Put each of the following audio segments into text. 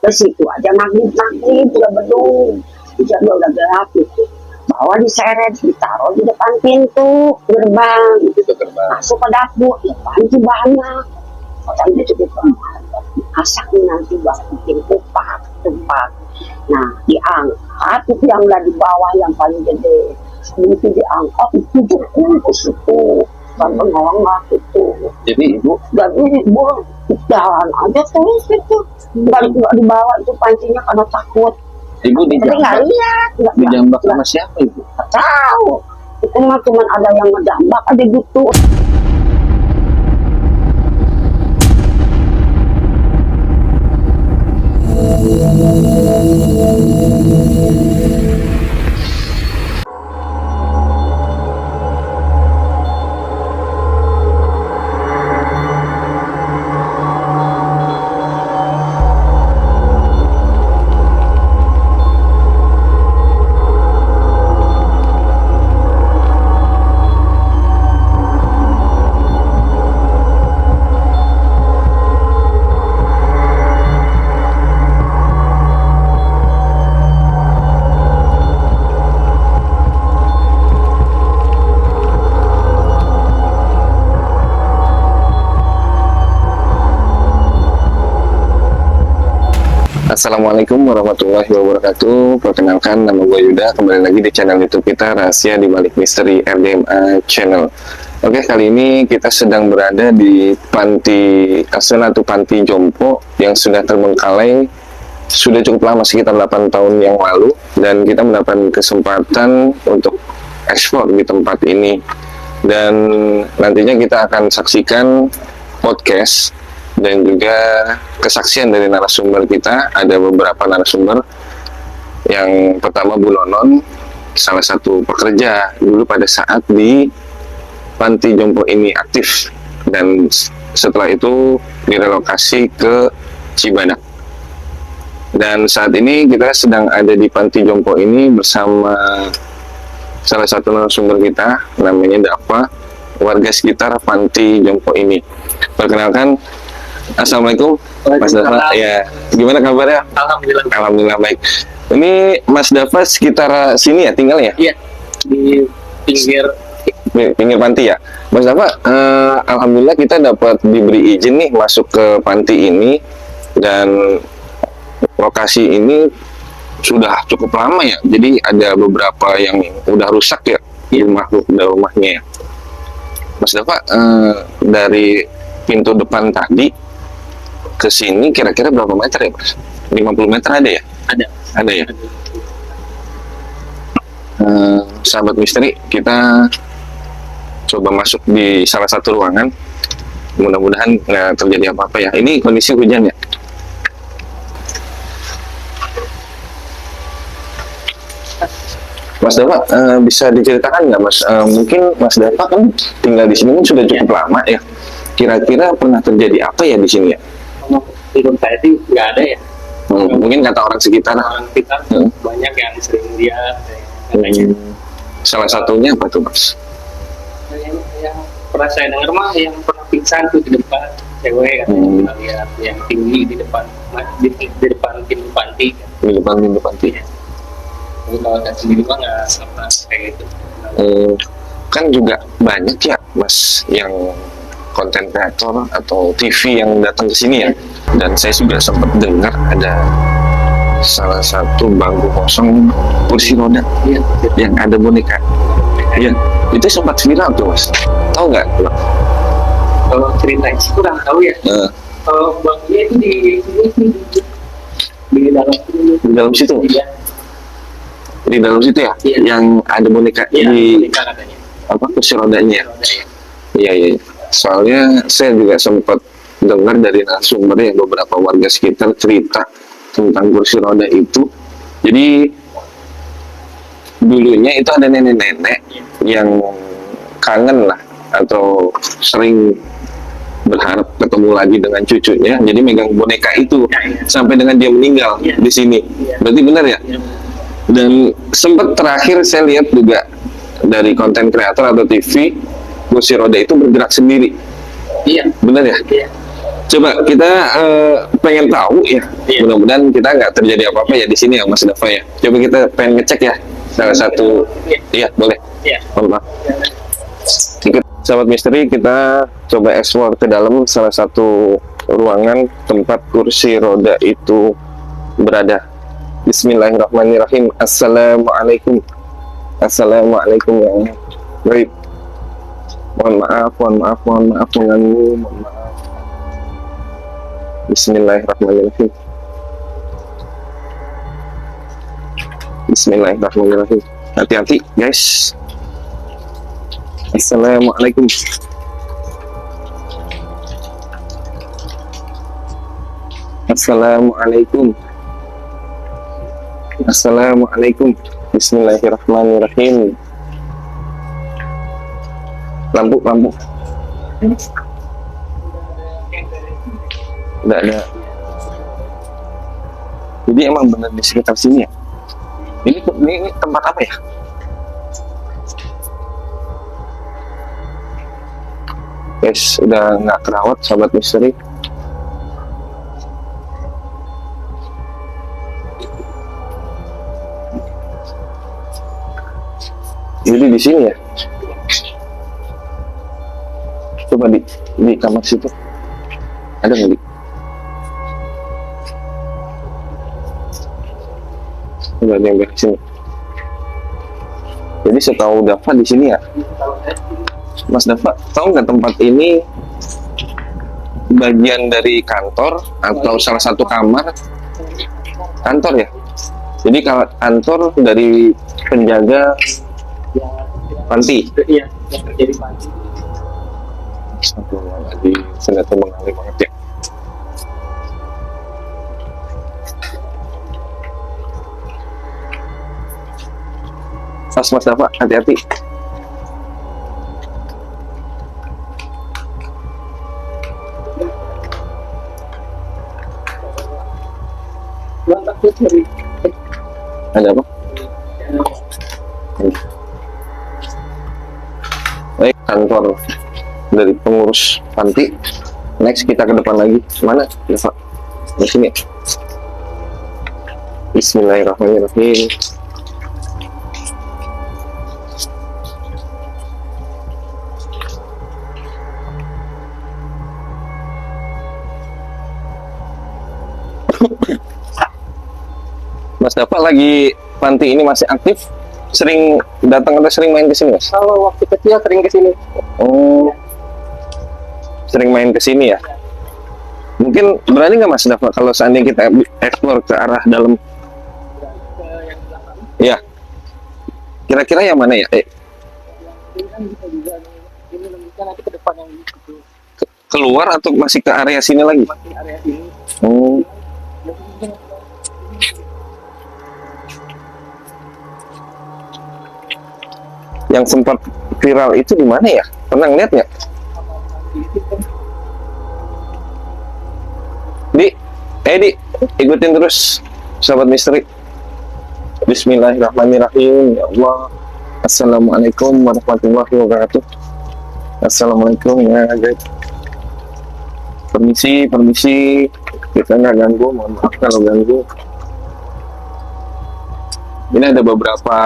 ke situ aja maghrib udah bedung, udah gelap gitu. Bawa diseret, ditaruh di depan pintu gerbang, masuk ke dapur, ya panci banyak. Katanya itu masak nanti buat bikin kupat, tempat. Nah, diangkat itu yang udah di bawah yang paling gede. Itu diangkat, itu bungkus itu. Dan menolak itu. Jadi ibu jalan aja terus gitu. Nggak dibawa itu pancinya karena takut. ibu Tapi nggak lihat. dijambak sama siapa ibu? Nggak tahu. Itu mah cuma ada yang ngejambak aja gitu. Assalamualaikum warahmatullahi wabarakatuh. Perkenalkan, nama gue Yuda. Kembali lagi di channel YouTube kita, Rahasia di Balik Misteri RDMA Channel. Oke, kali ini kita sedang berada di Panti Asuhan atau Panti Jompo yang sudah terbengkalai sudah cukup lama, sekitar 8 tahun yang lalu, dan kita mendapatkan kesempatan untuk ekspor di tempat ini. Dan nantinya kita akan saksikan podcast dan juga kesaksian dari narasumber kita. Ada beberapa narasumber. Yang pertama Bu Nonon, salah satu pekerja dulu pada saat di Panti Jompo ini aktif, dan setelah itu direlokasi ke Cibadak. Dan saat ini kita sedang ada di Panti Jompo ini bersama salah satu narasumber kita, namanya Dava, warga sekitar Panti Jompo ini. Perkenalkan, Assalamualaikum Mas Dava. Ya, gimana kabarnya? Alhamdulillah. Alhamdulillah baik. Ini Mas Dava sekitar sini ya tinggalnya? Iya, di pinggir panti ya. Mas Dava, alhamdulillah kita dapat diberi izin nih masuk ke panti ini, dan lokasi ini sudah cukup lama ya. Jadi ada beberapa yang udah rusak ya di rumahnya ya. Mas Dava, dari pintu depan tadi ke sini kira-kira berapa meter ya, Mas? 50 meter ada ya? Ada ya? Sahabat misteri, kita coba masuk di salah satu ruangan. Mudah-mudahan nggak terjadi apa-apa ya. Ini kondisi hujan ya? Mas Dava, bisa diceritakan nggak, Mas? Mungkin Mas Dava kan tinggal di sini kan sudah cukup lama ya. Kira-kira pernah terjadi apa ya di sini ya? Menurut saya sih nggak ada ya. Mungkin kata orang sekitar. Banyak yang sering lihat katanya. Salah satunya apa tuh, Mas? Yang pernah saya dengar mah yang pernah pingsan tuh di depan cewek kan, kita lihat yang tinggi di depan di depan pintu panti. Di depan pintu panti. Jadi kalau saya sendiri mah nggak pernah kayak gitu. Kan juga banyak ya, Mas, yang konten kreator atau TV yang datang ke sini ya. Dan saya juga sempat dengar ada salah satu bangku kosong kursi roda yang ada boneka. Iya, itu sempat viral tuh, Mas. Tahu nggak? Kalau ceritanya sih kurang tahu ya. Kalau bangkunya itu di dalam situ. Iya. Di dalam situ ya? Iya. Yang ada boneka Iya, di boneka katanya. apa, kursi rodanya ya? Iya. Soalnya saya juga sempat dengar dari narasumber yang beberapa warga sekitar cerita tentang kursi roda itu. Jadi dulunya itu ada nenek-nenek yang kangen lah, atau sering berharap ketemu lagi dengan cucunya, jadi megang boneka itu sampai dengan dia meninggal di sini. Berarti benar ya? Dan sempat terakhir saya lihat juga dari konten kreator atau TV, kursi roda itu bergerak sendiri. Iya. Benar ya? Iya. Coba kita pengen tahu ya. Iya. Mudah-mudahan kita nggak terjadi apa-apa ya di sini ya Mas Dava ya. Coba kita pengen ngecek ya salah satu. Iya boleh. Iya. Mohon maaf. Ikut sahabat misteri, kita coba explore ke dalam salah satu ruangan tempat kursi roda itu berada. Bismillahirrahmanirrahim. Assalamualaikum. Assalamualaikum ya Allah. Baik. Mohon maaf mengganggu. Mohon maaf. Bismillahirrahmanirrahim. Bismillahirrahmanirrahim. Hati-hati guys. Assalamualaikum. Assalamualaikum. Assalamualaikum. Bismillahirrahmanirrahim. Lampu. Enggak ada. Jadi emang benar di sekitar sini ya. Ini tempat apa ya? Guys, udah nggak kerawat sahabat misteri. Jadi di sini ya. Coba di kamar situ. Ada nggak di? Coba ada yang beres sini. Jadi setahu Dava di sini ya. Mas Dava, tahu nggak tempat ini bagian dari kantor atau salah satu kamar? Kantor ya. Jadi kalau kantor dari penjaga panti. Iya, yang kerja di panti. Satu lagi senjata mengalir banget ya. Mas Dava, hati-hati. Ada apa? Baik, kantor dari pengurus panti. Next kita ke depan lagi. Mana? Dava. Di sini. Bismillahirrahmanirrahim. Mas Dava lagi panti ini masih aktif, sering datang atau sering main ke sini, Mas? Kalau waktu kecil sering ke sini. Oh, sering main ke sini ya? Mungkin berani nggak Mas Dava kalau seandainya kita explore ke arah dalam? Ya, kira-kira yang mana ya? Nanti ke depan yang Keluar atau masih ke area sini lagi? masih area ini. Oh, yang sempat viral itu di mana ya? Pernah ngeliat nggak? Di, ikutin terus sahabat misteri. Bismillahirrahmanirrahim. Ya Allah. Assalamualaikum warahmatullahi wabarakatuh. Assalamualaikum ya guys. Permisi. Kita nggak ganggu, mohon maaf kalau ganggu. Ini ada beberapa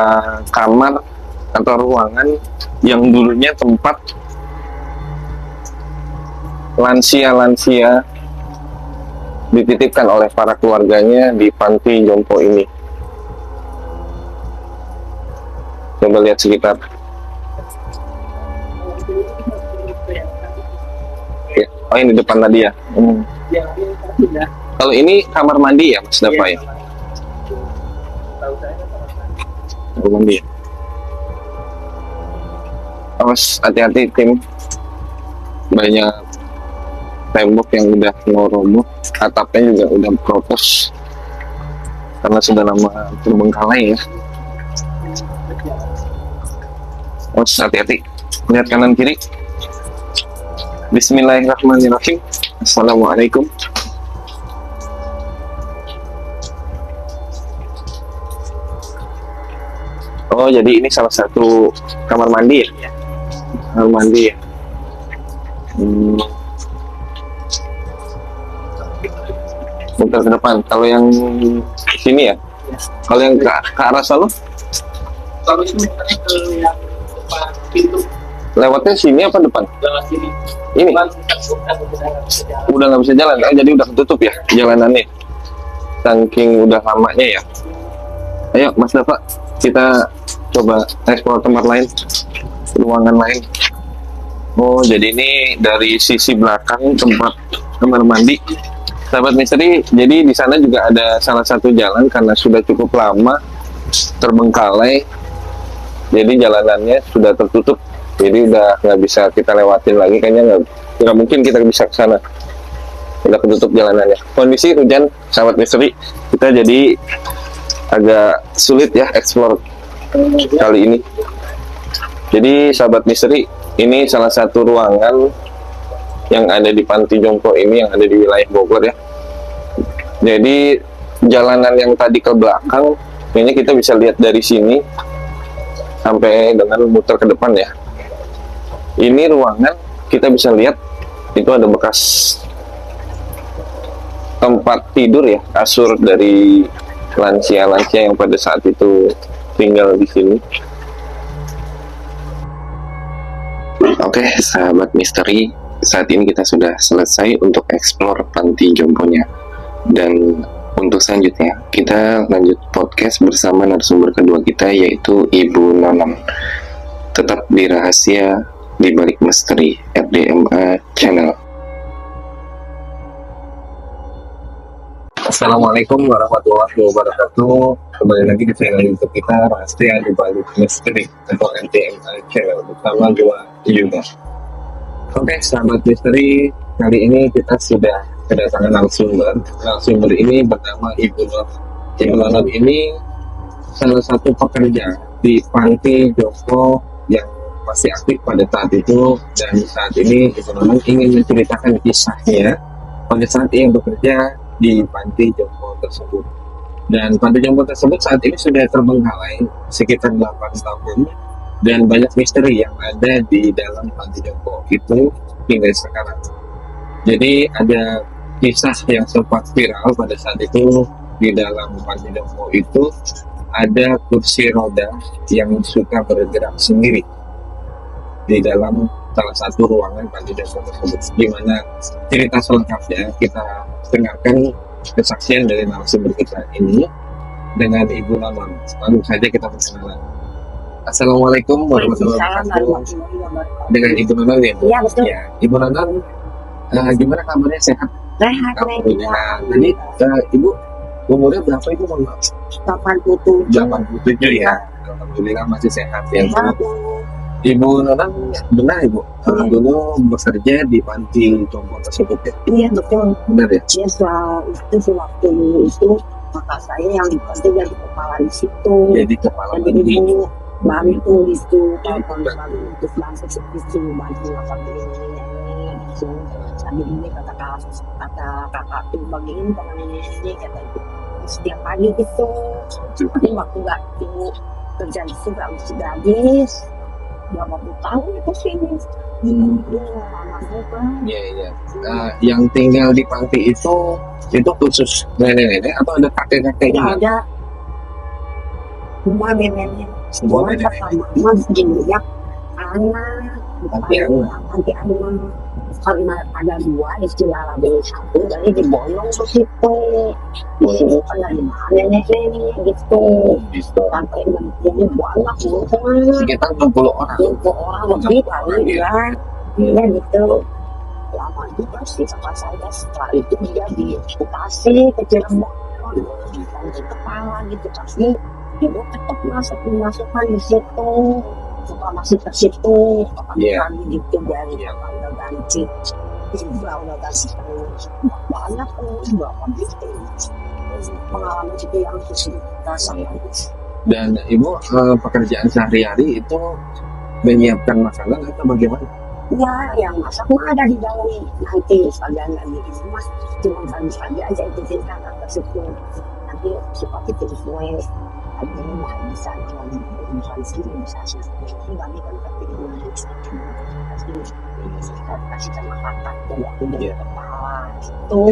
kamar atau ruangan yang dulunya tempat lansia-lansia dititipkan oleh para keluarganya di panti jompo ini. Coba lihat sekitar. Ya. Oh, ini depan tadi ya. Kalau ini kamar mandi ya Mas Dava ya? Kamar mandi ya. Awas, hati-hati tim. Banyak tembok yang udah mau roboh, atapnya juga udah propos karena sudah lama terbengkalai ya. Awas, hati-hati. Lihat kanan kiri. Bismillahirrahmanirrahim. Assalamualaikum. Oh, jadi ini salah satu kamar mandi ya? Kamar mandi ya. muter ke depan. Kalau yang sini ya? Kalau yang ke arah sana Kalau itu muternya ke yang depan pintu lewatnya sini apa depan? lewat sini. Ini Cuman udah nggak bisa jalan. udah nggak bisa jalan, jadi udah ketutup ya jalanannya. Saking udah lamanya ya. Ayo Mas Dava, kita coba eksplor tempat lain, ruangan lain. Oh, jadi ini dari sisi belakang tempat kamar mandi. Sahabat misteri, jadi di sana juga ada salah satu jalan karena sudah cukup lama terbengkalai. Jadi jalanannya sudah tertutup. Jadi udah nggak bisa kita lewatin lagi, kayaknya nggak mungkin kita bisa ke sana. Udah ketutup jalanannya. Kondisi hujan, sahabat misteri, kita jadi agak sulit ya explore kali ini. Jadi sahabat misteri, ini salah satu ruangan yang ada di Panti Jompo ini, yang ada di wilayah Bogor ya. Jadi jalanan yang tadi ke belakang, kayaknya kita bisa lihat dari sini sampai dengan muter ke depan ya. Ini ruangan kita bisa lihat itu ada bekas tempat tidur ya, kasur dari lansia-lansia yang pada saat itu tinggal di sini. Oke, sahabat misteri, saat ini kita sudah selesai untuk explore Panti Jomponya. Dan untuk selanjutnya, kita lanjut podcast bersama narasumber kedua kita, yaitu Ibu Nonon. Tetap di Rahasia di Balik Misteri RDMA Channel. Assalamualaikum warahmatullahi wabarakatuh. Kembali lagi di channel YouTube kita Rahasia di Balik Misteri atau RDMA Channel bersama gua Yuda. Oke, sahabat misteri, kali ini kita sudah kedatangan narasumber. Narasumber ini bernama Ibu Nonon. Ibu Nonon ini salah satu pekerja di Panti Jompo yang masih aktif pada saat itu, dan saat ini Ibu Nonon ingin menceritakan kisahnya pada saat ia bekerja di Panti Jompo tersebut. Dan Panti Jompo tersebut saat ini sudah terbengkalai sekitar 8 tahun, dan banyak misteri yang ada di dalam Panti Jompo itu hingga sekarang. Jadi ada kisah yang sempat viral pada saat itu di dalam Panti Jompo itu, ada kursi roda yang suka bergerak sendiri di dalam salah satu ruangan Panti Jompo tersebut. Gimana cerita selengkapnya kita dengarkan kesaksian dari narasumber kita ini dengan Ibu Nonon. Langsung saja kita perkenalan. Assalamualaikum warahmatullahi wabarakatuh. Dengan Ibu Nonon ya, Bu? Iya, betul. Ya, Ibu Nonon, gimana kabarnya, sehat? Sehat, Alhamdulillah. Jadi Ibu umurnya berapa itu, Bang? 87. 87 ya. Alhamdulillah masih sehat ya. Iya, Ibu Nonon benar Ibu dulu bekerja di Panti Jompo tersebut ya? iya betul. Benar ya? Ya itu sewaktu itu kakak saya yang dipanggil jadi kepala di situ. Jadi kepala Jadi panti. ibu bantu itu kalau bantu untuk bantu itu bantu apa ini gitu. Sambil ini kata kakak tuh bagiin teman ini kata itu setiap pagi gitu. Tapi waktu nggak tuh kerja di situ nggak mesti gadis. Berapa puluh tahun itu sini. Lama juga. Iya iya. Yang tinggal di panti itu khusus nenek-nenek atau ada kakek-kakeknya? Tidak ada. Semua nenek-nenek. Semua nenek-nenek. Pertama jenjak anak. Nanti anak. Karena ada dua istilah lagi satu, jadi dibolong ke situ. Di sini kan dari nenek-nenek gitu. Bisa. Sampai jadi banyak gitu. Sekitar 60 orang. 20 orang lebih kali ya. Iya gitu. Lama juga sih sama saya. Setelah itu dia diputasi ke Cirebon. Dan di kepala gitu. Tapi ibu tetap masuk di situ. Suka masih ke situ. Iya. Kami gitu dari yang udah ganti. Juga udah ganti terus. Banyak berapa gitu. Pengalaman itu yang kita sama. Dan Ibu pekerjaan sehari-hari itu menyiapkan makanan atau bagaimana? Ya, yang masak mah ada di dalam nanti sekalian lagi di rumah cuma kami saja aja ikutin kakak tersebut nanti suka bikin kue ada rumah bisa jualan bukan sini bisa sih kami kan kepingin kasih sama kakak dan waktu dari kepala itu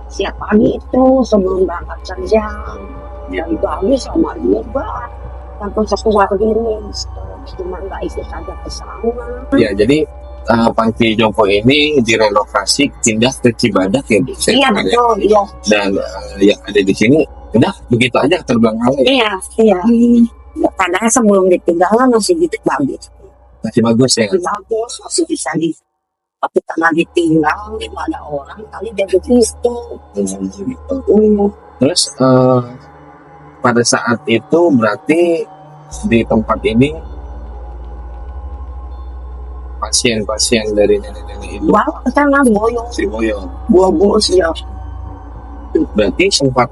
siap pagi itu sebelum berangkat kerja. Dari pagi sama dia Pak. Sampai sekolah begini. Cuma nggak ikut aja ke sana. Ya, jadi panti jompo ini direlokasi pindah ke Cibadak ya, Bu? Iya betul, iya. Dan yang ada di sini udah begitu aja terbengkalai. Iya, iya. Padahal sebelum ditinggal masih gitu bagus. Masih bagus ya. Masih bagus, masih bisa di tapi karena ditinggal lima ada orang kali jadi Kristo. Terus pada saat itu berarti di tempat ini pasien-pasien dari nenek-nenek itu Wah, kita nggak boyong, si Boyong. bobo sih ya. Berarti sempat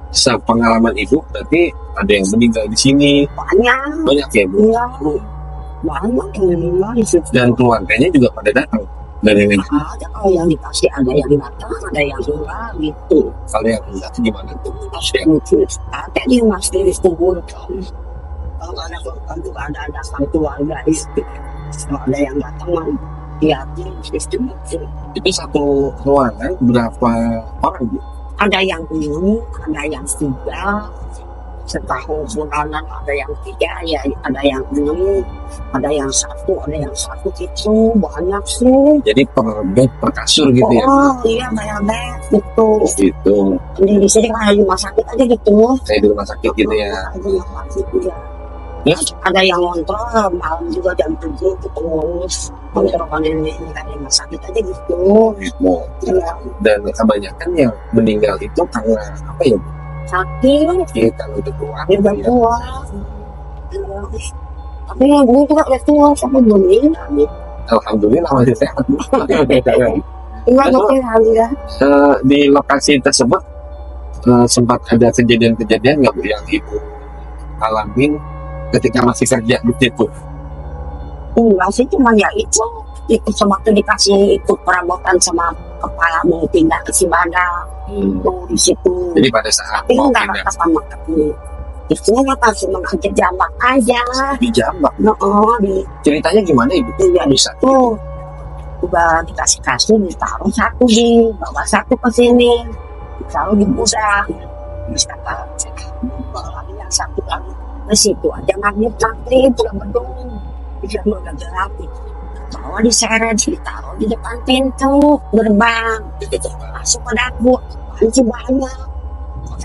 sepengalaman ibu berarti ada yang meninggal di sini Banyak, ya, Bu? iya, banyak yang meninggal di situ. Dan keluarganya juga pada datang dari nenek. Ada kalau yang dikasih ada yang datang, ada yang enggak gitu. Kalau yang datang gimana tuh? Pasien. Ada di mas di kubur kan. Kalau nggak ada korban juga ada satu keluarga itu. Kalau ada yang datang mah lihatin sistem itu. Itu satu ruangan berapa orang, Bu? Ada yang 6, ada yang 3, setahun bulanan ada yang 3, ya ada yang 6, ada yang 1, ada yang 1 gitu, banyak sih. Jadi per bed, per kasur gitu ya? Oh iya, banyak banget gitu. Gitu. Di sini kan di rumah sakit aja gitu. Kayak di rumah sakit gitu ya. Ada yang sakit ya. Ya? Ada yang ngontrol malam juga jam 7 terus kontrol ini kan di rumah sakit aja gitu. Gitu. Iya. Dan kebanyakan yang meninggal itu karena apa ya, Bu? Sakit. Kita udah tua. Dia udah tua. Tapi yang gue juga udah tua sampai belum meninggal. Alhamdulillah masih sehat, Bu. Iya dokter ya. Di lokasi tersebut sempat ada kejadian-kejadian nggak, Bu, yang Ibu alamin ketika masih kerja di situ? Enggak sih, cuma ya itu sewaktu dikasih itu perabotan sama kepala mau pindah ke Cibadak itu di situ. Jadi pada saat Tapi mau enggak pindah kata sama ketemu. Istrinya kan cuma aja jambak aja. di Jambak, Di ceritanya gimana, Ibu? Iya, Bisa. tuh udah dikasih ditaruh satu di bawah satu ke sini, ditaruh di gudang. Bisa bawa lagi yang satu lagi ke situ aja ngantri pulang gedung bisa udah gelap. Bawa diseret ditaruh di depan pintu gerbang masuk ke dapur kunci banyak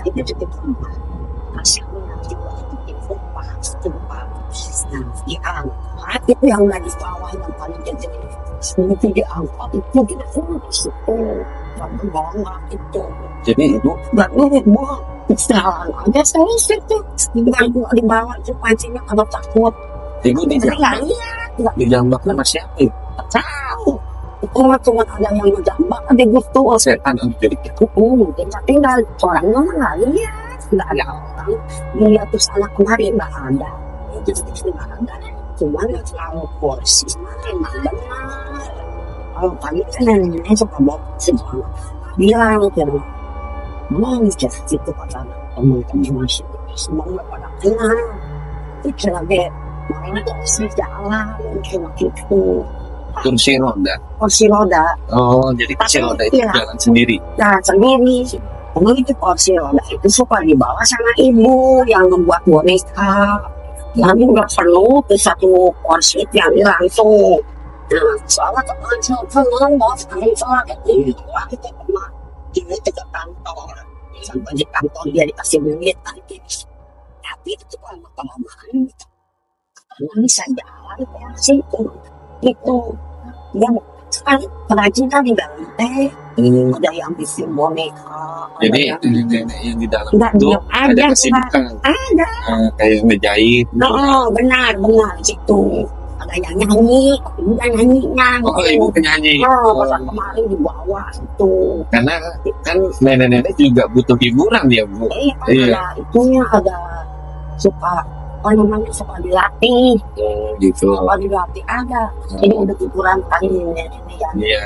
itu rumah masih nanti itu pas diangkat itu yang lagi bawah yang paling gede itu diangkat itu kita urus itu sampai bawah itu. Jadi Ibu Gak mirip buah jalan aja serius itu di bawah itu pancinya kalau takut di nggak Jambak, lihat nggak di Jambaknya masih apa, Ibu? tahu itu mah cuma ada yang ngejambak ada gitu Setan atau jadi kita tinggal orangnya mah nggak lihat nggak ada orang dia terus anak kemari nggak ada itu nggak ada cuman nggak selalu porsi emang benar kalau pagi kan neneknya suka bawa sebuah bilang mau just itu kata teman-teman masih semua nggak pada kenal itu lagi main kursi jalan cuma gitu kursi roda. kursi roda Oh, jadi kursi Tapi, roda itu iya. jalan sendiri. jalan sendiri. Kemudian itu kursi roda itu suka dibawa sama ibu yang membuat boneka. Yang udah penuh ke satu kursi itu yang langsung. Nah, soalnya teman-teman mau sekali soal itu kita pernah ini ke kantor sampai di kantor dia dikasih duit nanti. Tapi itu kalau kelamaan karena bisa jalan kursi itu dia kan pengrajin kan di dalam teh ada yang bikin boneka Jadi ada yang nenek yang di dalam Nggak, itu diam aja, ada kesibukan. ada Kayak ngejahit. benar gitu ada yang nyanyi udah nyanyinya Oh, Ibu penyanyi. pas kemarin dibawa itu Karena kan nenek-nenek juga butuh hiburan ya, Bu. Iya. ada itunya ada suka apa namanya suka dilatih Gitu. suka dilatih ada ini udah ukuran kali ini yang Iya.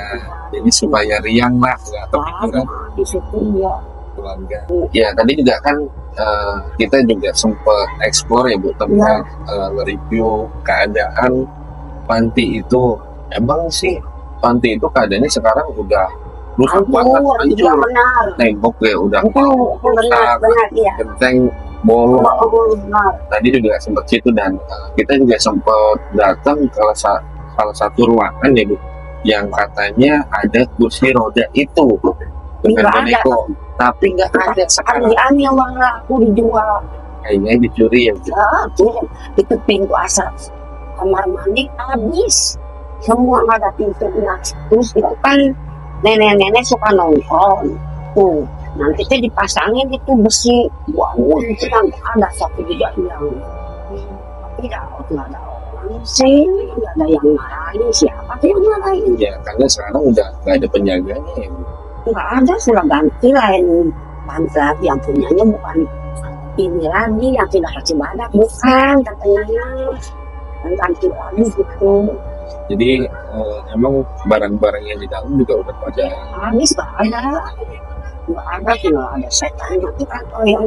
Jadi supaya riang lah, nggak terpikiran di situ ya keluarga. Ya, tadi juga kan kita juga sempat eksplor ya, Bu, tentang review keadaan panti itu. Emang sih panti itu keadaannya sekarang udah rusak banget, Itu hancur. benar. Tembok ya udah Itu benar, iya. genteng bolong. Benar. Tadi juga sempat situ dan kita juga sempat datang ke salah satu ruangan ya Bu, yang katanya ada kursi roda itu dengan Nggak ada. boneko, tapi nggak ada sekarang. Aneh uang laku dijual. Kayaknya dicuri ya Bu. Itu pintu asap kamar mandi habis. Semua nggak ada pintunya. Terus itu kan nenek-nenek suka nongkrong. Tuh, nanti teh dipasangin itu besi. Wow, itu kan ada satu juga yang tidak ada orang sih, nggak ada yang marahin. Siapa tuh yang marahin? Ya karena sekarang udah nggak ada penjaganya ya Bu. Nggak ada, sudah ganti lain pantat yang punyanya bukan ini lagi yang tidak kasih badak, bukan katanya dan ganti lagi gitu. Jadi emang barang-barang yang di dalam juga udah pada Habis nggak ada, cuma ada setan itu kan yang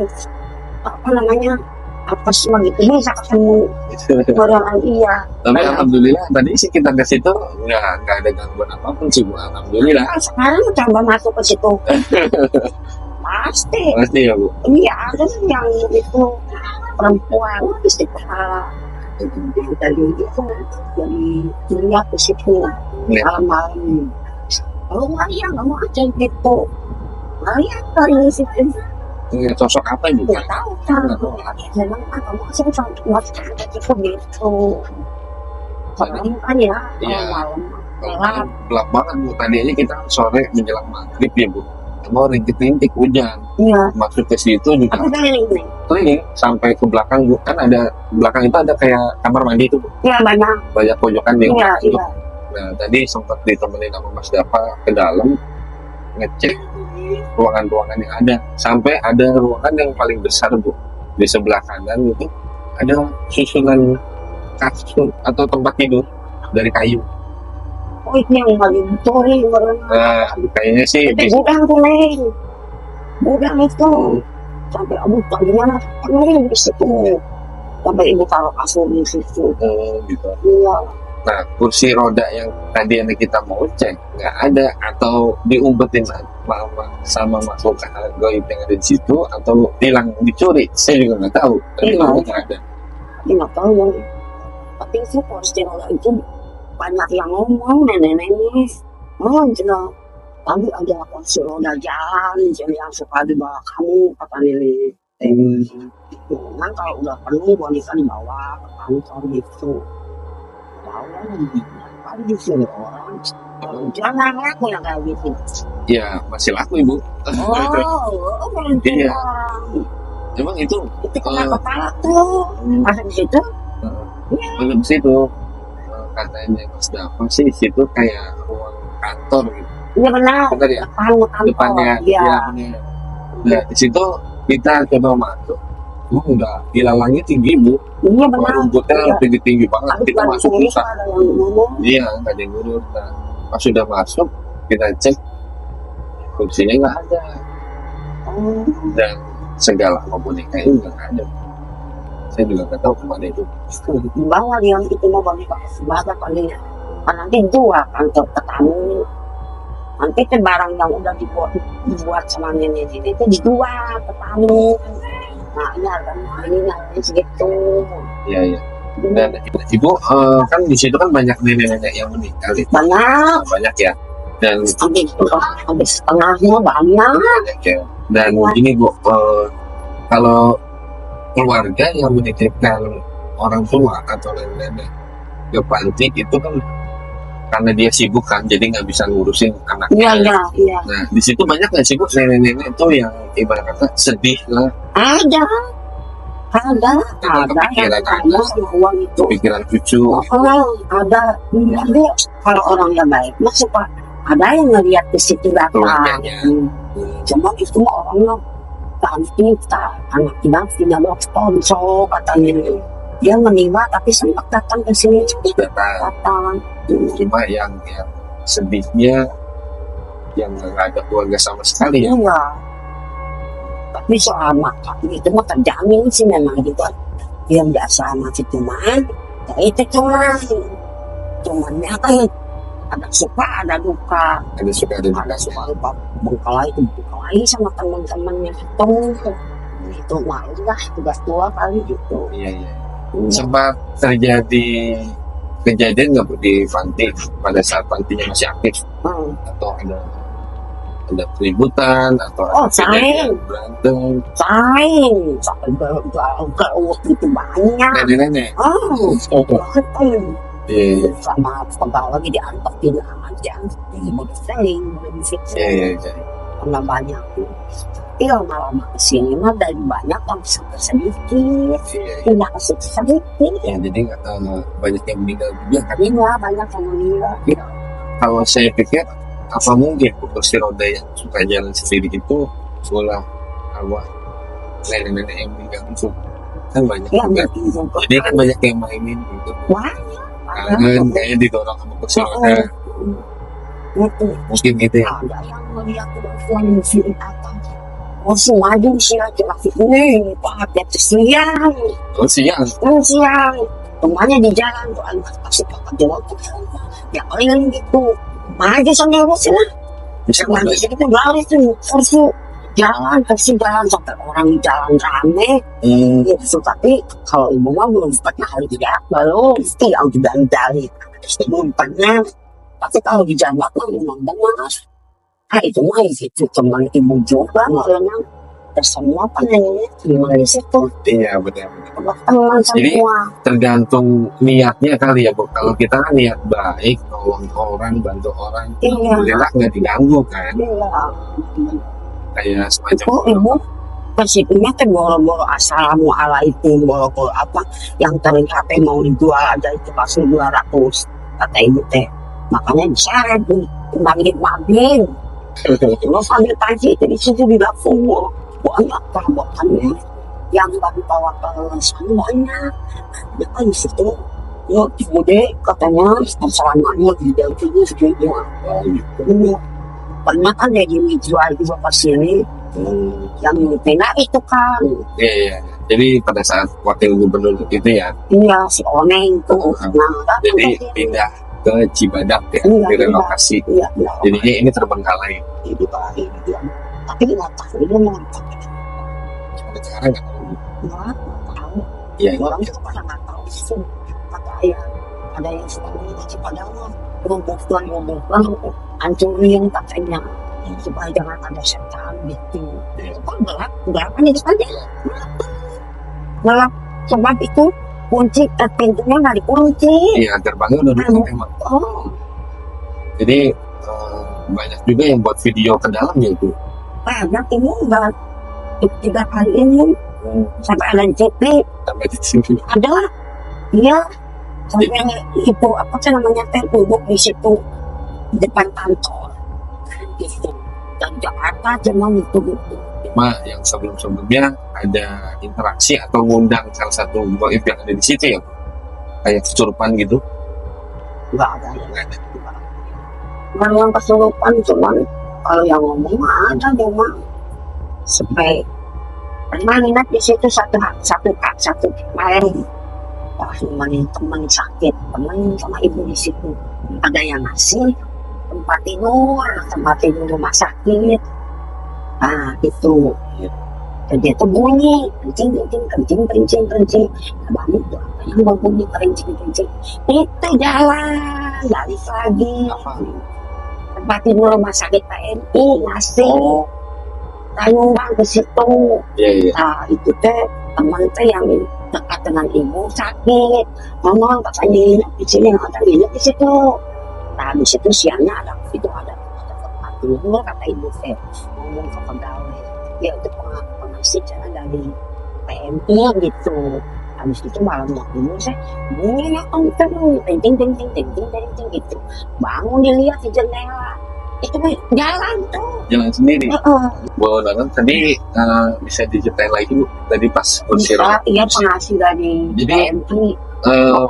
apa namanya apa semua gitu bisa ketemu orang iya. tapi alhamdulillah tadi sih kita ke situ nggak ada gangguan apapun sih Bu, alhamdulillah. Nah, sekarang coba masuk ke situ pasti Pasti ya Bu. iya ada yang itu perempuan istiqomah dari itu dari dunia ke situ Lihat. malam-malam kalau nggak mau aja gitu lihat dari situ Ngeliat sosok apa Bu? nggak tahu kan memang kan kamu sih buat ada gitu gitu soalnya kan ya Iya. malam Kalau gelap banget Bu, tadi aja kita sore menjelang maghrib ya Bu, mau rintik-rintik hujan, iya masuk ke situ juga aku kan ini keliling sampai ke belakang Bu, kan ada belakang itu ada kayak kamar mandi itu Bu, iya banyak banyak pojokan di iya belakang itu. iya Nah tadi sempat ditemenin sama Mas Dapa ke dalam ngecek ruangan-ruangan yang ada, sampai ada ruangan yang paling besar Bu, di sebelah kanan itu ada susunan kasur atau tempat tidur dari kayu. oh itu yang paling betul nih Nah kayaknya sih itu gudang tuh Neng gudang itu sampai abu tadinya Neng di situ sampai ibu taruh kasur di situ gitu. iya Nah kursi roda yang tadi yang kita mau cek nggak ada, atau diumpetin sama makhluk gaib yang ada di situ, atau hilang dicuri, saya juga nggak tahu. Tapi Iya. nggak ada. tapi nggak tahu yang tapi itu kursi roda itu banyak yang ngomong nenek-nenek oh jelas tapi ada kursi roda jalan jadi yang suka dibawa kamu kata nenek memang kalau udah penuh wanita dibawa ke kantor gitu bawa kan di sini orang jangan aku yang kayak gitu Ya masih laku Ibu. oh berarti Iya. orang Emang itu itu kena kepala tuh masuk di situ belum situ. Katanya Mas Dapa sih di situ kayak ruang kantor gitu. iya benar Benar ya? kantor Depannya. iya Ya, benar. Nah di situ kita coba masuk. Udah dilalangnya tinggi Bu. iya benar Rumputnya Iya. tinggi-tinggi banget. Tapi Kita kalau masuk sini susah. ada yang ngomong Iya, nggak ada yang ngurus. Nah, pas sudah masuk, kita cek kursinya nggak ada, oh dan segala boneka itu nggak ada. Saya juga nggak tahu kemana itu. di bawah yang itu mau bagi badak kali ya kan nanti jual kantor ke tamu nanti itu barang yang udah dibuat sama nenek itu dijual ke tamu nah ini harga ini harganya segitu Iya, iya. Dan Ibu kan di situ kan banyak nenek-nenek yang meninggal itu. banyak Banyak ya. Dan habis setengahnya banyak banyak ya. Dan ini Bu, kalau keluarga yang menitipkan orang tua atau nenek-nenek ke panti itu kan karena dia sibuk kan, jadi nggak bisa ngurusin iya anaknya. iya iya Nah, di situ banyak nggak sih Bu nenek-nenek itu yang ibarat kata sedih lah, ada yang Kepikiran ada sama uang itu pikiran cucu. ada tapi kalau orangnya baik mah suka ada yang ngeliat ke situ datang Keluarganya. cuma itu mah orangnya cantik anak kita tidak dokter so katanya dia meninggal tapi sempat datang ke sini datang Cuma yang sedihnya yang nggak ada keluarga sama sekali ya. iya tapi soal makan itu mah terjamin sih memang gitu yang biasa mati cuman ya itu cuman ya kan ada suka ada duka. Ada suka ada duka. Ada suka lupa bengkelai sama teman-temannya itu malu lah tugas tua kali gitu. Iya. Sempat terjadi kejadian nggak Bu di panti pada saat pantinya masih aktif, atau ada keributan atau sering berantem? Sampai berlalu itu banyak. Nenek-nenek. Betul. Iya. Sama pegawai diantokin aja, sering Iya. karena banyak. Iya lama-lama kesini mah dari banyak yang sedikit, tidak sedikit. Ya, jadi banyak yang meninggal juga kan. Iya banyak yang meninggal. Kalau saya pikir apa mungkin kursi roda yang suka jalan sendiri itu bola awal nenek-nenek yang meninggal itu kan banyak Iya juga. mungkin juga. Jadi kan banyak yang mainin gitu. Banyak. Kan kayaknya didorong sama kursi roda. Gitu. Mungkin gitu ya. Ada yang melihat perempuan di sini atas. Langsung maju sih laki-laki ini, Pak, itu siang. Oh siang. Siang. Rumahnya di jalan tuh, kasih pakai jalan tuh. Ya kalian gitu. Maju sama sih lah. Bisa Maju nggak? itu lari tuh, kursi jalan, kasih jalan sampai orang jalan rame. Gitu. Tapi kalau ibu mah belum pernah hari tidak, belum. Yang juga dari belum pernah. Tapi kalau di jalan mah memang benar. Itu mah itu teman ibu juga makanya semua pengennya cuma di situ. Iya benar. Teman Jadi, semua. Tergantung niatnya kali ya Bu. Kalau kita kan niat baik, tolong orang, bantu orang, Iya. alhamdulillah nggak diganggu kan. Iya. Kayak semacam Itu ibu persipnya kan boro-boro assalamualaikum, boro-boro apa yang terlihat mau dijual aja itu pasti 200 kata ibu teh. Makanya diseret maghrib. Lo sambil pagi itu di situ di dapur banyak perabotannya yang baru bawa ke sana banyak. Ya kan di situ ya bude katanya selamanya di dalam ini segini gitu. Banyak kan yang dijual juga ke sini yang pindah itu kan. Iya. Jadi pada saat wakil gubernur itu ya, Iya si Oneng tuh. Nah, jadi pindah ke Cibadak ya, Iya, direlokasi. Iya. Jadinya ini terbengkalai. Itu tadi dia. Tapi nggak tahu dia mau apa. Sampai sekarang nggak tahu. Nggak tahu. Iya. Orang itu pada nggak tahu sih. Kata ayah, ada yang suka mengaji padahal rumpukan hancurin katanya supaya jangan ada setan gitu. Kan gelap kan itu aja. Gelap sebab itu kunci pintunya nggak dikunci. Iya, gerbangnya udah ditutup emang. Oh, Jadi banyak juga yang buat video ke dalamnya itu. banyak ini udah 3 kali ini sampai ada JP Sampai di sini. ada. Iya. Sampai itu apa sih namanya teh duduk di situ di depan kantor gitu. Dan Jakarta cuma itu gitu. Cuma yang sebelum-sebelumnya ada interaksi atau ngundang salah satu goib yang ada di situ ya, Bu? Kayak kesurupan gitu. Nggak ada yang Nggak ada. Nggak yang kesurupan cuman kalau yang ngomong mah ada cuma sampai pernah nginep di situ satu kemarin pas teman sakit teman sama ibu di situ ada yang ngasih tempat tidur rumah sakit. Nah itu jadi itu bunyi kencing banyak tuh apa yang berbunyi kencing itu jalan balik lagi tempat tidur rumah sakit PNI ngasih nyumbang ke situ. Iya. Nah itu teh teman teh yang dekat dengan ibu sakit ngomong katanya di sini ada di situ. Nah di situ siangnya ada tempat tidur kata ibu teh ngomong ke pegawai ya itu pengasih cara dari PMI gitu. Habis itu malam waktu saya bunyinya kenceng ting gitu bangun dilihat di jendela itu jalan tuh Jalan sendiri. Boleh banget. Tadi bisa diceritain lagi Bu. Tadi pas kursi roda. iya pengasih dari Jadi, PMI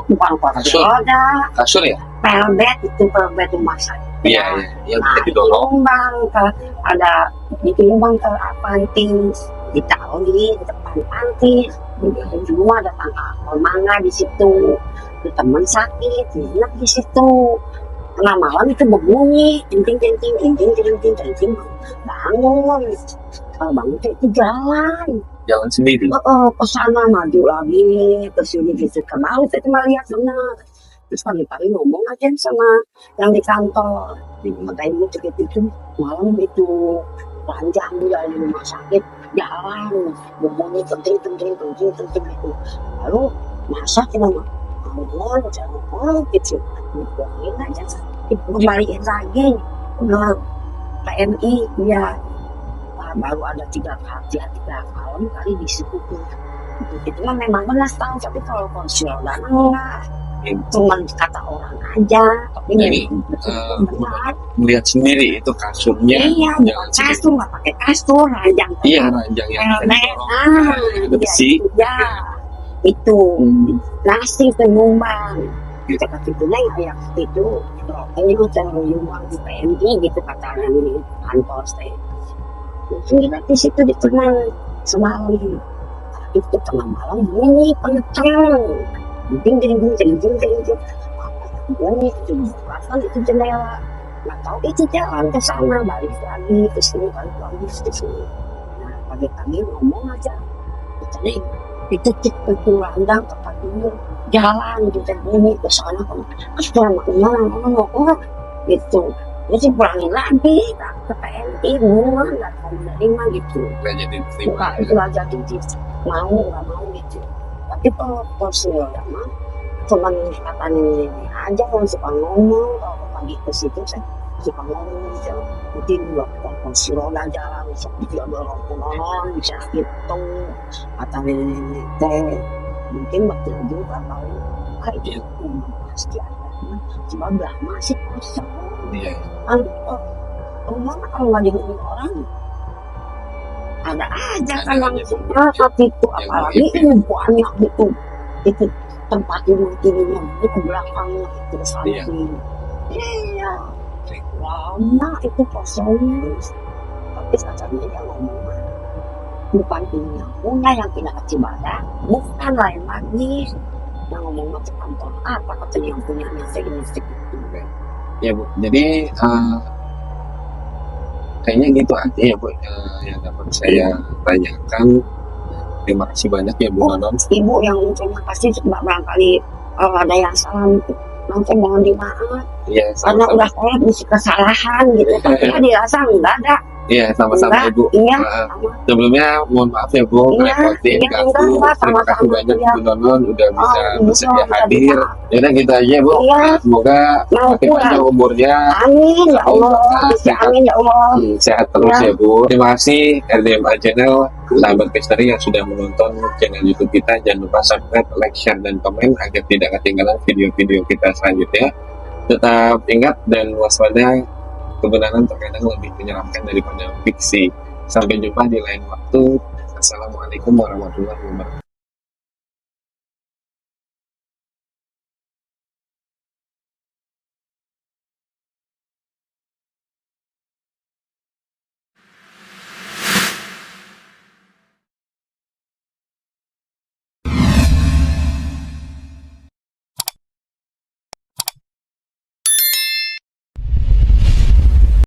bukan kursi kasur. roda Kasur ya? pelbet rumah sakit. Iya. Yang bisa didorong. Ditumbang ke panti ditaruh di depan panti semua ada tangga mangga di situ teman sakit enak di situ. Tengah malam itu berbunyi, ting ting ting ting ting ting ting ting ting ting. Bangun. Kalau bangun itu jalan. Jalan sendiri. Ke sana maju lagi, ke sini gitu. Ke bawah saya cuma lihat benar. Terus pagi-pagi ngomong aja sama yang di kantor. Makanya gue cek itu malam itu panjang dari rumah sakit jalan ngomongnya penting itu. Lalu masa kita ngomong jangan gitu, ngomongin aja kembaliin lagi ke PMI ya. Baru ada 3 tahun kali disitu itu mah memang benar tahu, tapi kalau konsultan enggak cuma kata orang aja, tapi Jadi, benar. melihat sendiri itu kasurnya. Iya, bukan kasur, nggak pakai kasur, ranjang. Iya, ranjang yang Itu besi. ya, itu nasi penyumbang. Kita itu neng kayak itu, ini udah menyumbang di PMI gitu kata di kantor saya. Mungkin kita di situ ditenang semalam. Itu tengah malam bunyi kencang. Ding ding ding ding ding ding ding. Bunyi itu berapa itu jendela. Nggak tahu itu jalan ke sana balik lagi ke sini balik lagi ke sini. Nah pagi-pagi ngomong aja. Jadi itu itu landang tempat dulu jalan gitu bunyi ke sana kan. Selama ngomong gitu. Jadi pulangin lagi ke PMI bunga nggak mau menerima gitu. Nggak jadi terima. Bukan itu aja gitu. Mau nggak mau gitu. Tapi kalau personil mah cuman katanya ini aja yang suka ngomong. Kalau pagi ke situ saya suka ngomong aja. Mungkin juga personil jalan seperti dia dorong pulang bisa hitung katanya ini teh. Mungkin betul juga tahu kayak itu pasti ada. Cuma belah masih kosong. Iya. Rumah kalau nggak dihuni orang ada aja kan yang aja. tapi itu apalagi ini banyak itu tempat ini itu belakangnya itu samping iya lama itu kosong tapi katanya dia ngomong bukan punya yang tidak ke Cibadak bukan lain lagi yang ngomong ke kantor apa katanya yang punya segini Ya Bu, jadi kayaknya gitu aja ya Bu yang dapat saya tanyakan. Terima kasih banyak ya Bu Nonon. Ibu yang terima kasih barangkali kalau ada yang salah nanti mohon dimaaf Iya, karena sama-sama. udah saya bisa kesalahan gitu tapi ya dirasa enggak ada Iya, sama-sama Ibu. iya Sebelumnya mohon maaf ya Bu, Iya, ngerepotin iya, ganggu. enggak, Terima kasih sama-sama, banyak iya. Bu Nonon udah bisa bersedia bisa hadir. Yaudah gitu aja Bu. Iya. Semoga Mau makin pulang. panjang umurnya. amin ya Allah Sehat. amin ya Allah Sehat terus Ya. ya Bu. Terima kasih RDMA Channel, sahabat misteri yang sudah menonton channel YouTube kita. Jangan lupa subscribe, like, share, dan komen agar tidak ketinggalan video-video kita selanjutnya. Tetap ingat dan waspada, kebenaran terkadang lebih menyeramkan daripada fiksi. Sampai jumpa di lain waktu. Assalamualaikum warahmatullahi wabarakatuh.